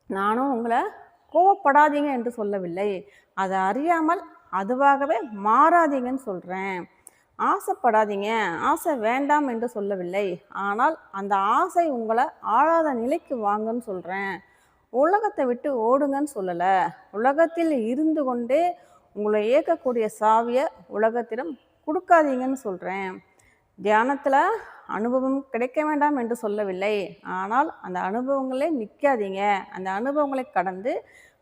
நானும் உங்களை கோவப்படாதீங்க என்று சொல்லவில்லை. அதை அறியாமல் அதுவாகவே மாறாதீங்கன்னு சொல்கிறேன். ஆசைப்படாதீங்க, ஆசை வேண்டாம் என்று சொல்லவில்லை. ஆனால் அந்த ஆசை உங்களை ஆளாத நிலைக்கு வாங்கன்னு சொல்கிறேன். உலகத்தை விட்டு ஓடுங்கன்னு சொல்லலை. உலகத்தில் இருந்து கொண்டே உங்களை இயக்கக்கூடிய சாவியை உலகத்திடம் கொடுக்காதீங்கன்னு சொல்கிறேன். தியானத்தில் அனுபவம் கிடைக்க வேண்டாம் என்று சொல்லவில்லை. ஆனால் அந்த அனுபவங்களே நிற்காதீங்க. அந்த அனுபவங்களை கடந்து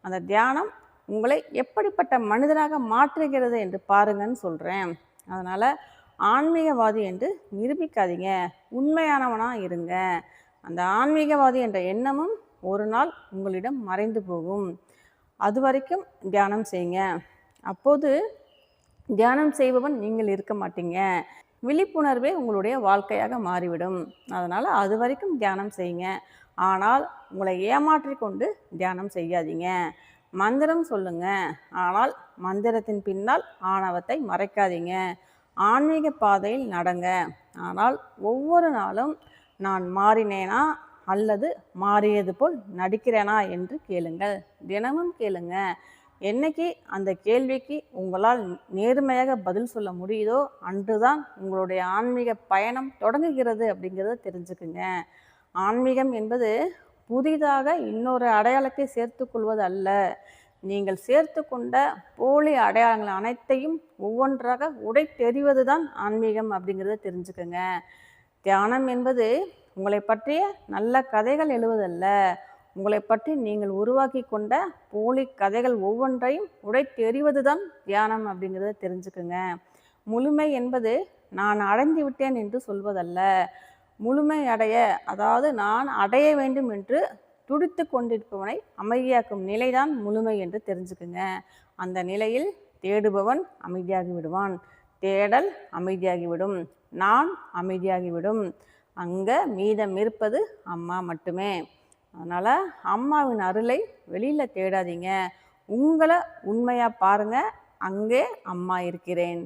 அந்த தியானம் உங்களை எப்படிப்பட்ட மனிதனாக மாற்றுகிறது என்று பாருங்கன்னு சொல்கிறேன். அதனால் ஆன்மீகவாதி என்று நிரூபிக்காதீங்க, உண்மையானவனாக இருங்க. அந்த ஆன்மீகவாதி என்ற எண்ணமும் ஒரு நாள் உங்களிடம் மறைந்து போகும். அது வரைக்கும் தியானம் செய்யுங்க. அப்போது தியானம் செய்பவன் நீங்கள் இருக்க மாட்டீங்க. விழிப்புணர்வே உங்களுடைய வாழ்க்கையாக மாறிவிடும். அதனால் அது வரைக்கும் தியானம் செய்யுங்க. ஆனால் உங்களை ஏமாற்றி கொண்டு தியானம் செய்யாதீங்க. மந்திரம் சொல்லுங்க, ஆனால் மந்திரத்தின் பின்னால் ஆணவத்தை மறைக்காதீங்க. ஆன்மீக பாதையில் நடங்க, ஆனால் ஒவ்வொரு நாளும் நான் மாறினேனா அல்லது மாறியது போல் நடிக்கிறேனா என்று கேளுங்கள். தினமும் கேளுங்க. என்னைக்கு அந்த கேள்விக்கு உங்களால் நேர்மையாக பதில் சொல்ல முடியுதோ அன்றுதான் உங்களுடைய ஆன்மீக பயணம் தொடங்குகிறது அப்படிங்கிறத தெரிஞ்சுக்குங்க. ஆன்மீகம் என்பது புதிதாக இன்னொரு அடையாளத்தை சேர்த்து கொள்வது அல்ல. நீங்கள் சேர்த்து கொண்ட போலி அடையாளங்கள் அனைத்தையும் ஒவ்வொன்றாக உடைத்தெறிவது தான் ஆன்மீகம் அப்படிங்கிறத தெரிஞ்சுக்கங்க. தியானம் என்பது உங்களை பற்றிய நல்ல கதைகள் எழுவதல்ல. உங்களை பற்றி நீங்கள் உருவாக்கி கொண்ட போலி கதைகள் ஒவ்வொன்றையும் உடைத்தெறிவது தான் தியானம் அப்படிங்கிறத தெரிஞ்சுக்குங்க. முழுமை என்பது நான் அடைந்து விட்டேன் என்று சொல்வதல்ல. முழுமை அடைய, அதாவது நான் அடைய வேண்டும் என்று துடித்து கொண்டிருப்பவனை அமைதியாக்கும் நிலைதான் முழுமை என்று தெரிஞ்சுக்குங்க. அந்த நிலையில் தேடுபவன் அமைதியாகி விடுவான், தேடல் அமைதியாகிவிடும், நான் அமைதியாகிவிடும். அங்கே மீதம் இருப்பது அம்மா மட்டுமே. அதனால் அம்மாவின் அருளை வெளியில் தேடாதீங்க. உங்களை உண்மையாக பாருங்கள், அங்கே அம்மா இருக்கிறேன்.